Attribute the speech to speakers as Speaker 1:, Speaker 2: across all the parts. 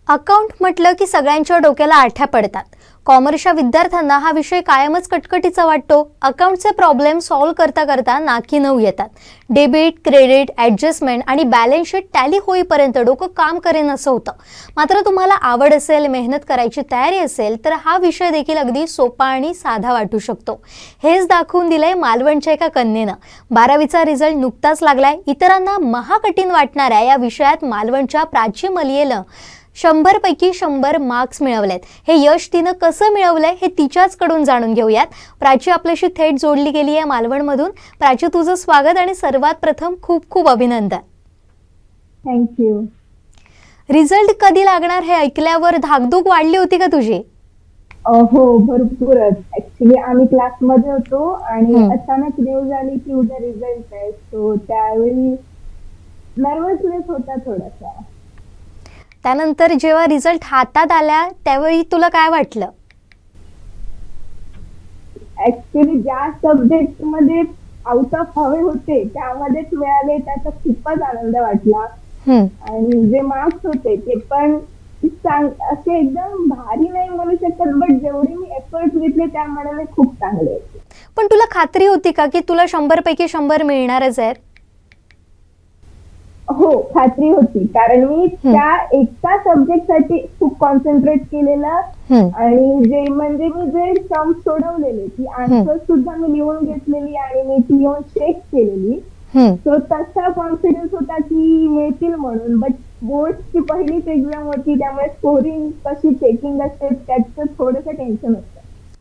Speaker 1: Account म्हटलं की सगळ्यांच्या डोक्याला आठ्या पडतात. कॉमर्सच्या विद्यार्थ्यांना हा विषय कायमच कटकटीचा वाटतो. अकाउंटचे प्रॉब्लेम सॉल्व्ह करता करता नाकी नऊ येतात. डेबिट, क्रेडिट, ॲडजस्टमेंट आणि बॅलन्स शीट टॅली होईपर्यंत डोकं काम करेन असं होतं. मात्र तुम्हाला आवड असेल, मेहनत करायची तयारी असेल तर हा विषय देखील अगदी सोपा आणि साधा वाटू शकतो. हेच दाखवून दिलंय मालवणच्या एका कन्येनं. 12वीचा रिझल्ट नुकताच लागलाय. इतरांना महाकठीण वाटणाऱ्या या विषयात मालवणच्या प्राची मलियेनं 100 पैकी 100 मार्क्स मिळवलेत. हे यश तिनं कसं मिळवलंय हे तिच्याच कडून जाणून घेऊयात. प्राची आपल्याशी थेट जोडली गेली आहे मालवणमधून. प्राची, तुझं स्वागत आणि सर्वात प्रथम खूप खूप अभिनंदन.
Speaker 2: थँक्यू.
Speaker 1: रिझल्ट कधी लागणार हे ऐकल्यावर धाकधूक वाढली होती का तुझी?
Speaker 2: हो, भरपूरच. ऍक्च्युली आम्ही क्लासमध्ये होतो आणि अचानक न्यूज आली की उद्या रिझल्ट आहे. सो त्यावेळी नर्वसनेस होता थोडासा.
Speaker 1: त्यानंतर जेव्हा रिझल्ट हातात आला त्यावेळी तुला काय वाटलं?
Speaker 2: ऍक्च्युली ज्या सब्जेक्ट मध्ये आउट ऑफ हवे होते त्यामध्येच मिळाले, त्याचा खूपच आनंद वाटला. आणि जे मार्क्स होते ते पण असे एकदम भारी नाही म्हणू शकत, बट जेवढे मी एफर्ट घेतले त्या मनाने खूप चांगले होते.
Speaker 1: पण तुला खात्री होती का की तुला 100 पैकी 100 मिळणारच आहेत?
Speaker 2: हो, खात्री होती. कारण मी त्या एका सब्जेक्ट साठी खूप कॉन्सन्ट्रेट केलेलं आणि जे म्हणजे मी जे सम सोडवलेले ती आन्सर सुद्धा मी लिहून घेतलेली आणि मी ती लिहून चेक केलेली. सो तसा कॉन्फिडन्स होता की मिळतील म्हणून. बट बोर्डची पहिलीच एक्झाम होती त्यामुळे स्कोरिंग कशी चेकिंग असते त्याचं थोडंसं टेन्शन होतं.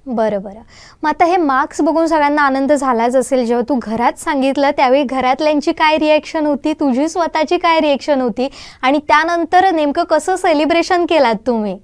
Speaker 1: बरं. मग आता हे मार्क्स बघून सगळ्यांना आनंद झालाच असेल. जेव्हा तू घरात सांगितलं त्यावेळी घरातल्यांची काय रिएक्शन होती, तुझी स्वतःची काय रिएक्शन होती आणि त्यानंतर नेमकं कसं सेलिब्रेशन केलात तुम्ही?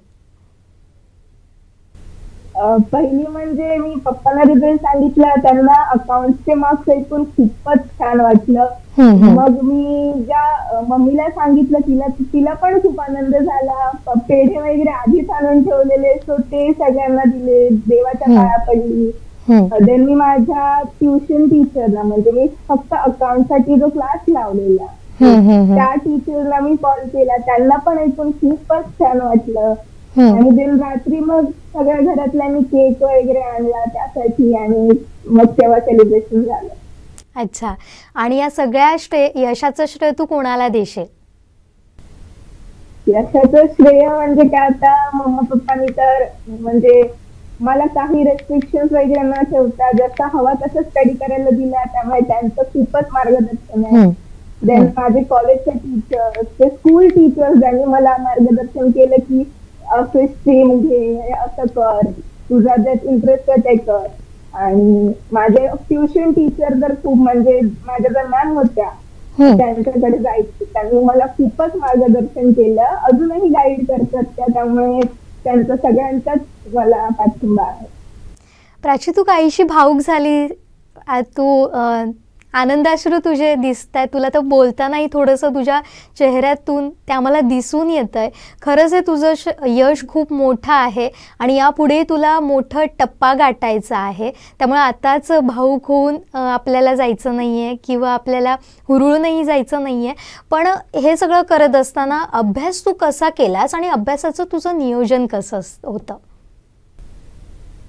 Speaker 2: पहिली म्हणजे मी पप्पांना रिझल्ट सांगितला, त्यांना अकाउंटचे मार्क्स ऐकून खूपच छान वाटलं. मग मी ज्या मम्मीला सांगितलं तिला पण खूप आनंद झाला. पेढे वगैरे आधीच आणून ठेवलेले, सो ते सगळ्यांना दिले, देवाच्या पाया पडली. देन मी माझ्या ट्युशन टीचरला, म्हणजे मी फक्त अकाउंट साठी जो क्लास लावलेला त्या टीचरला मी कॉल केला. त्यांना पण ऐकून खूपच छान वाटलं. आणि देन रात्री मग सगळ्या घरातल्यांनी केक वगैरे आणला त्यासाठी आणि मग तेव्हा सेलिब्रेशन झालं.
Speaker 1: अच्छा. आणि या सगळ्या यशाचं श्रेय तू कोणाला देशील?
Speaker 2: यशाचं श्रेय म्हणजे काय, आता मम्मा पप्पांनी तर म्हणजे मला काही रेस्ट्रिक्शन वगैरे न ठेवता जसा हवा तसं स्टडी करायला दिला, त्यामुळे त्यांचं खूपच मार्गदर्शन आहे. देन माझे कॉलेजचे टीचर्स, ते स्कूल टीचर्स ज्यांनी मला मार्गदर्शन केलं की असं स्ट्रीम घे, असं कर, तुझा ज्यात इंटरेस्ट आहे ते कर. आणि माझे ट्युशन टीचर तर खूप, म्हणजे माझ्या ज्या मॅम होत्या त्यांच्याकडे जायचे, त्यांनी मला खूपच मार्गदर्शन केलं. अजूनही गाईड करतात त्या, त्यामुळे त्यांचा सगळ्यांचाच मला पाठिंबा आहे.
Speaker 1: प्राची, तू काहीशी भावूक झाली. तू आनंदाश्रू तुझे दिसताय. तुला तर बोलतानाही थोडंसं तुझ्या चेहऱ्यातून ते आम्हाला दिसून येत आहे. खरंच हे तुझं यश खूप मोठं आहे आणि यापुढे तुला मोठं टप्पा गाठायचा आहे. त्यामुळे आताच भावूक होऊन आपल्याला जायचं नाही आहे किंवा आपल्याला हुरळूनही जायचं नाही आहे. पण हे सगळं करत असताना अभ्यास तू कसा केलास आणि अभ्यासाचं तुझं नियोजन कसं होतं?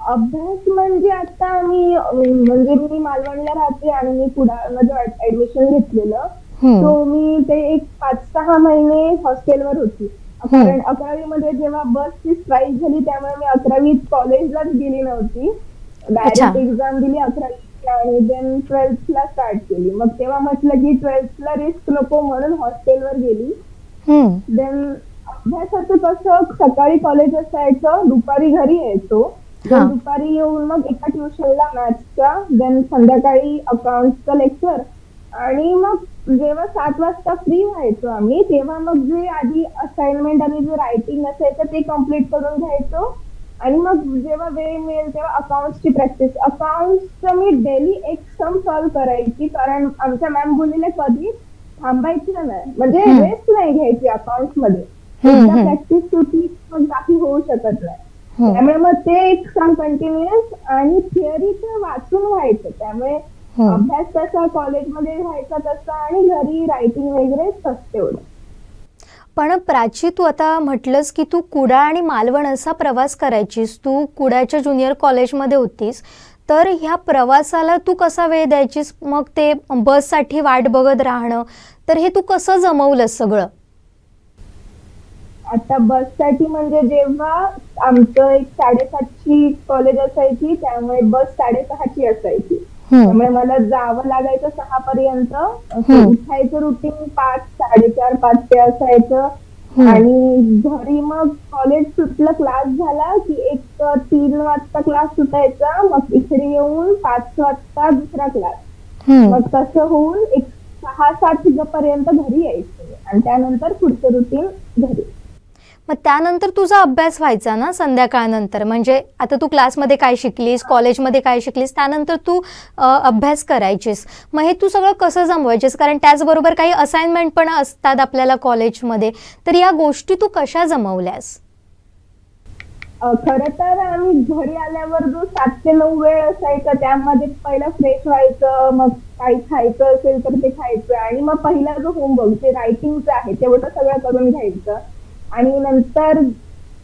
Speaker 2: अभ्यास म्हणजे आता मी मालवणला राहते आणि मी पुण्यामध्ये ऍडमिशन घेतलेलं. सो मी ते एक 5-6 महिने हॉस्टेलवर होती. कारण 11वी मध्ये जेव्हा बसची स्ट्राईक झाली त्यामुळे मी 11वी कॉलेजलाच गेली नव्हती. डायरेक्ट एक्झाम दिली 11वी आणि देन 12thला स्टार्ट केली. मग तेव्हा म्हटलं की 12thला रिस्क नको म्हणून हॉस्टेलवर गेली. देन अभ्यासाचं कसं, सकाळी कॉलेज असायचं, दुपारी घरी यायचो. दुपारी येऊन मग एका ट्युशनला मॅथ्सचा, देन संध्याकाळी अकाउंटचं लेक्चर. आणि मग जेव्हा 7 वाजता फ्री व्हायचो आम्ही तेव्हा मग जे आधी असाइनमेंट आणि जे रायटिंग असायचं ते कम्प्लीट करून घ्यायचो. आणि मग जेव्हा वेळ मिळेल तेव्हा अकाउंटची प्रॅक्टिस. अकाउंटचं मी डेली एक सम सॉल्व्ह करायची, कारण आमच्या मॅम बोललेले कधी थांबायचं नाही, म्हणजे रेस्ट नाही घ्यायची अकाउंट मध्ये. प्रॅक्टिस सुटली मग बाकी होऊ शकत नाही. त्यामुळे मग ते एक सम कंटिन्युअस आणि थिअरीचं वाचून व्हायचं. त्यामुळे अभ्यास कसा कॉलेजमध्ये व्हायचा तसा आणि घरी रायटिंग वगैरे तेवढं.
Speaker 1: पण प्राची, तू आता म्हटलंस की तू कुडाळ आणि मालवण असा प्रवास करायचीस, तू कुडाळच्या ज्युनियर कॉलेजमध्ये होतीस, तर ह्या प्रवासाला तू कसा वेळ द्यायचीस? मग ते बससाठी वाट बघत राहणं, तर हे तू कसं जमवलंस सगळं?
Speaker 2: आता बससाठी म्हणजे जेव्हा आमचं एक 7:30ची कॉलेज असायची, त्यामुळे बस 6:30ची असायची. त्यामुळे मला जावं लागायचं 6 पर्यंत. उठायचं रुटीन 5, 4:30, 5 ते असायचं. आणि घरी मग कॉलेज सुटलं, क्लास झाला की एक 3 वाजता क्लास सुटायचा, मग इकडे येऊन 5 वाजता दुसरा क्लास. मग तसं होऊन एक 6-7 पर्यंत घरी यायचं आणि त्यानंतर पुढचं रुटीन घरी.
Speaker 1: मग त्यानंतर तुझा अभ्यास व्हायचा ना संध्याकाळनंतर? म्हणजे आता तू क्लासमध्ये काय शिकलीस, कॉलेजमध्ये काय शिकलीस, त्यानंतर तू अभ्यास करायचीस. मग हे तू सगळं कसं जमवायचीस? कारण त्याचबरोबर काही असाइनमेंट पण असतात आपल्याला कॉलेजमध्ये, तर या गोष्टी तू कशा जमवल्यास?
Speaker 2: खरं तर आम्ही घरी आल्यावर जो 7 ते 9 वेळ असायचा, त्यामध्ये पहिलं फ्रेश व्हायचं, मग काही खायचं असेल तर ते खायचं, आणि मग पहिला जो होमवर्क जे रायटिंगचं आहे तेवढं सगळं करून घ्यायचं. आणि नंतर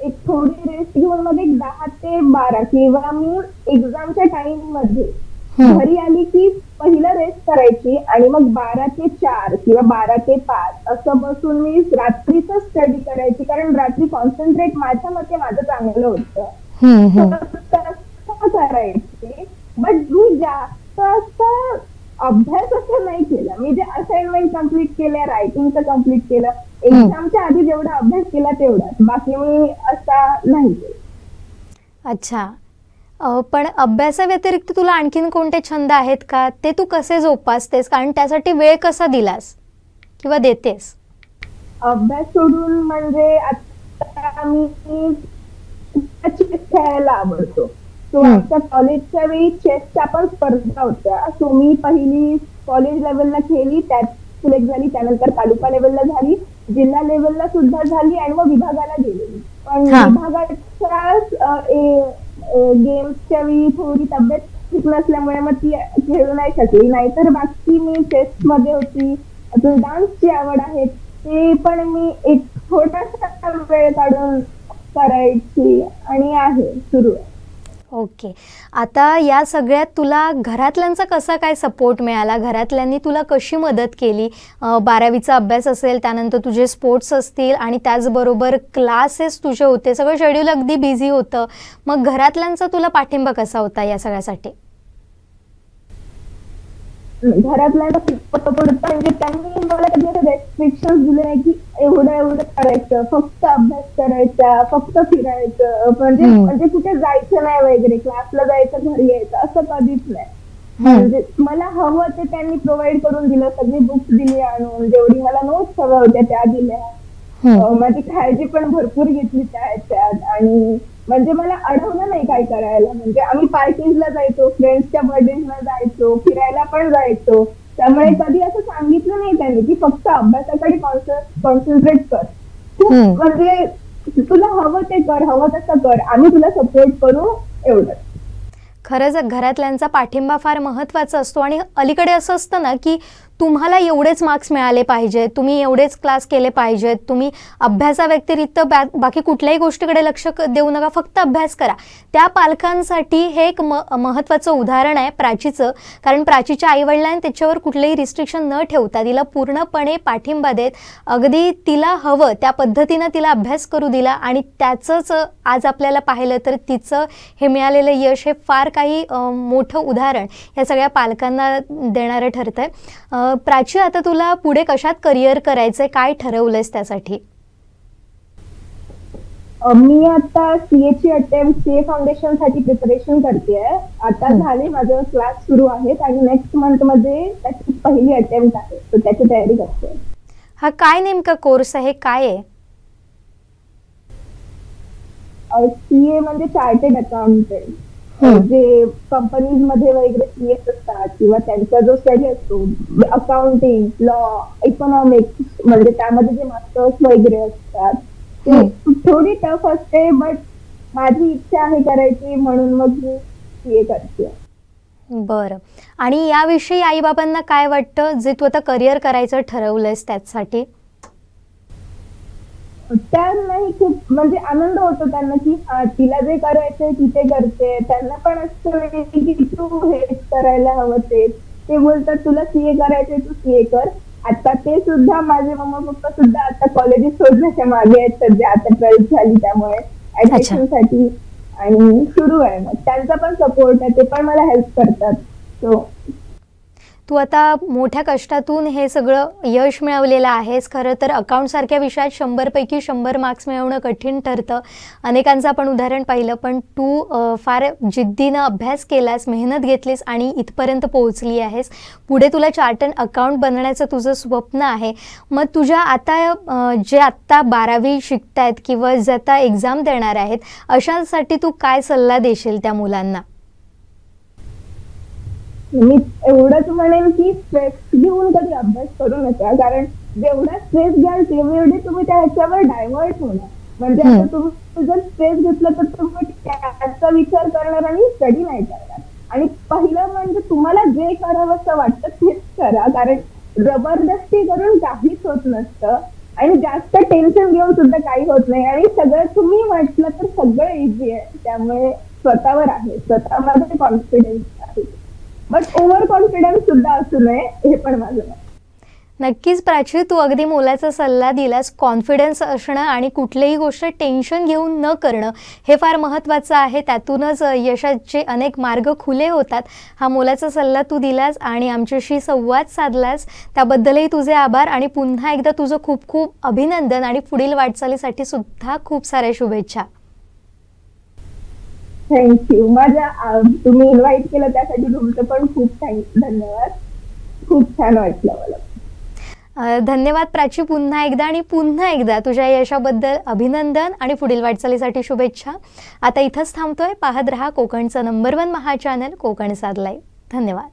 Speaker 2: एक थोडी रेस्ट घेऊन मग एक 10 ते 12 किंवा मी एक्झामच्या टाइम मध्ये घरी आली की पहिलं रेस्ट करायची, आणि मग 12 ते 4 किंवा 12 ते 5 असं बसून मी रात्रीचं स्टडी करायची, कारण रात्री कॉन्सन्ट्रेट माझ्या मते माझं चांगलं होतं. करायचे. बट मी जास्त असं अभ्यास असं नाही केला. मी जे असाइनमेंट कम्प्लीट केल्या, रायटिंगचं कम्प्लीट केलं, एक्झामच्या आधी जेवढा अभ्यास केला तेवढाच, बाकी मी असा नाही केला.
Speaker 1: अच्छा. पण अभ्यासाव्यतिरिक्त तुला आणखीन कोणते छंद आहेत का? ते तू कसे जोपासतेस? कारण त्यासाठी वेळ कसा दिलास किंवा देतेस?
Speaker 2: अभ्यास सोडून म्हणजे आता मी चेस खेळायला आवडतो. सो आमच्या कॉलेजच्या वेळी चेसच्या पण स्पर्धा होत्या. सो मी पहिली कॉलेज लेवलला खेळली, त्यात सिलेक्ट झाली, त्यानंतर तालुका लेवलला झाली, जिल्हा लेवलला सुद्धा झाली, आणि मग विभागाला गेलेली. पण विभागाच्या गेम्सच्या वेळी थोडी तब्येत ठीक नसल्यामुळे मग ती खेळू नाही शकली. नाहीतर बाकी मी चेस मध्ये होती. अजून डान्सची आवड आहे, ते पण मी एक छोटासा वेळ काढून करायची आणि आहे सुरू आहे.
Speaker 1: ओके. आता या सगळ्यात तुला घरातल्यांचा कसा काय सपोर्ट मिळाला? घरातल्यांनी तुला कशी मदत केली? 12वीचा अभ्यास असेल, त्यानंतर तुझे स्पोर्ट्स असतील, आणि त्याचबरोबर क्लासेस तुझे होते, सगळं शेड्यूल अगदी बिझी होतं. मग घरातल्यांचा तुला पाठिंबा कसा होता या सगळ्यासाठी?
Speaker 2: घरातल्यांचा सपोर्ट म्हणजे त्यांनी मला कधी असं रेस्ट्रिक्शन दिले नाही की एवढं करायचं, फक्त अभ्यास करायचा, फक्त फिरायचं, म्हणजे कुठे जायचं नाही वगैरे, क्लासला जायचं, घरी यायचं, असं कधीच नाही. म्हणजे मला हवं ते त्यांनी प्रोव्हाइड करून दिलं. सगळी बुक्स दिली आणून, जेवढी मला नोट्स हव्या होत्या त्या दिल्या. माझी काळजी पण भरपूर घेतली त्या ह्याच्यात. आणि म्हणजे मला अडवलं नाही काय करायला. म्हणजे आम्ही पार्टीजला जायचो, फ्रेंड्सच्या बर्थडेला जायचो, फिरायला पण जायचो. त्यामुळे कधी असं सांगितलं नाही त्यांनी की फक्त अभ्यासाकडे कॉन्सन्ट्रेट कर, म्हणजे तुला हवं ते कर, हवं तसं कर, आम्ही तुला सपोर्ट करू, एवढंच.
Speaker 1: खरंच घरातल्यांचा पाठिंबा फार महत्त्वाचा असतो. आणि अलीकडे असं असतं ना की तुम्हाला एवढेच मार्क्स मिळाले पाहिजेत, तुम्ही एवढेच क्लास केले पाहिजेत, तुम्ही अभ्यासाव्यतिरिक्त बाकी कुठल्याही गोष्टीकडे लक्ष देऊ नका, फक्त अभ्यास करा. त्या पालकांसाठी हे एक महत्त्वाचं उदाहरण आहे प्राचीचं. कारण प्राचीच्या आईवडिलांनी त्याच्यावर कुठलेही रिस्ट्रिक्शन न ठेवता तिला पूर्णपणे पाठिंबा देत अगदी तिला हवं त्या पद्धतीनं तिला अभ्यास करू दिला, आणि त्याचंच आज आपल्याला पाहिलं तर तिचं हे मिळालेलं यश हे फार काही मोठं उदाहरण या सगळ्या पालकांना देणारं ठरतंय. प्राची, आता तुला पुढे कशात करिअर करायचंय, काय ठरवलंयस त्यासाठी?
Speaker 2: मी आता सीएची अटेम्प्ट, सीए फाउंडेशन साठी प्रिपरेशन करते. आता झाले, माझं क्लास सुरू आहेत आणि नेक्स्ट मंथ मध्ये त्याची पहिली अटेम्प्ट आहे, तर त्याची तयारी करते.
Speaker 1: हा काय नेमका कोर्स आहे, काय आहे?
Speaker 2: सीए म्हणजे चार्टर्ड अकाउंटंट. जे कंपनीज मध्ये वगैरे सीएस असतात किंवा त्यांचा जो स्टडी असतो, अकाउंटिंग, लॉ, इकॉनॉमिक्स, म्हणजे त्यामध्ये जे मास्टर्स वगैरे असतात ते थोडी टफ असते. बट माझी इच्छा आहे करायची, म्हणून मग मी सीए करते.
Speaker 1: बरं. आणि याविषयी आई बाबांना काय वाटतं, जे तू आता करिअर करायचं ठरवलंयस त्यासाठी?
Speaker 2: त्यांनाही खूप म्हणजे आनंद होतो त्यांना की हा तिला जे करायचंय ती ते करते. त्यांना पण असं वाटतं की तू हेच करायला हवं ते बोलतात तुला सीए करायचंय तू सीए कर. आता ते सुद्धा माझे मम्मा पप्पा सुद्धा आता कॉलेजेस सोडण्याच्या मागे आहेत सध्या. आता 12th झाली त्यामुळे ऍडमिशन साठी आणि सुरू आहे. मग त्यांचा पण सपोर्ट आहे, ते पण मला हेल्प करतात. सो
Speaker 1: तू आता मोठ्या कष्टातून हे सगळं यश मिळवलेलं आहेस. खरं तर अकाउंटसारख्या विषयात 100 पैकी 100 मार्क्स मिळवणं कठीण ठरतं. अनेकांचं आपण उदाहरण पाहिलं, पण तू फार जिद्दीनं अभ्यास केलास, मेहनत घेतलीस आणि इथपर्यंत पोहोचली आहेस. पुढे तुला चार्टर्ड अकाउंट बनण्याचं तुझं स्वप्न आहे. मग तुझ्या आता जे आत्ता 12वी शिकतायत किंवा जे आता एक्झाम देणार आहेत, अशांसाठी तू काय सल्ला देशील त्या मुलांना?
Speaker 2: मी एवढंच म्हणेन की स्ट्रेस घेऊन कधी अभ्यास करू नका, कारण जेवढा स्ट्रेस घ्याल तेवढे तुम्ही त्याच्यावर डायव्हर्ट होणार. म्हणजे आता तुम्ही जर स्ट्रेस घेतला तर तुम्ही त्याचा विचार करणार आणि स्टडी नाही करणार. आणि पहिलं म्हणजे तुम्हाला जे करावं असं वाटतं तेच करा, कारण जबरदस्ती करून काहीच होत नसतं आणि जास्त टेन्शन घेऊन सुद्धा काही होत नाही. आणि सगळं तुम्ही म्हटलं तर सगळं इझी आहे. त्यामुळे स्वतःवर आहे, स्वतःमध्ये कॉन्फिडन्स आहे, बट ओव्हर कॉन्फिडन्स सुद्धा असू नये, हे पण माझं मत.
Speaker 1: नक्कीच प्राची, तू अगदी मोलाचा सल्ला दिलास. कॉन्फिडन्स असणं आणि कुठलीही गोष्ट टेन्शन घेऊन न करणं हे फार महत्त्वाचं आहे. त्यातूनच यशाचे अनेक मार्ग खुले होतात. हा मोलाचा सल्ला तू दिलास आणि आमच्याशी संवाद साधलास, त्याबद्दलही तुझे आभार. आणि पुन्हा एकदा तुझं खूप खूप अभिनंदन आणि पुढील वाटचालीसाठी सुद्धा खूप साऱ्या शुभेच्छा.
Speaker 2: थँक्यू. तुम्ही इन्व्हाइट केलं त्यासाठी तुमचं पण खूप धन्यवाद. खूप छान वाटलं मला.
Speaker 1: धन्यवाद प्राची पुन्हा एकदा. आणि पुन्हा एकदा तुझ्या यशाबद्दल अभिनंदन आणि पुढील वाटचालीसाठी शुभेच्छा. आता इथंच थांबतोय. पाहत रहा कोकणचं नंबर 1 महा चॅनल कोकण साध लाईव्ह. धन्यवाद.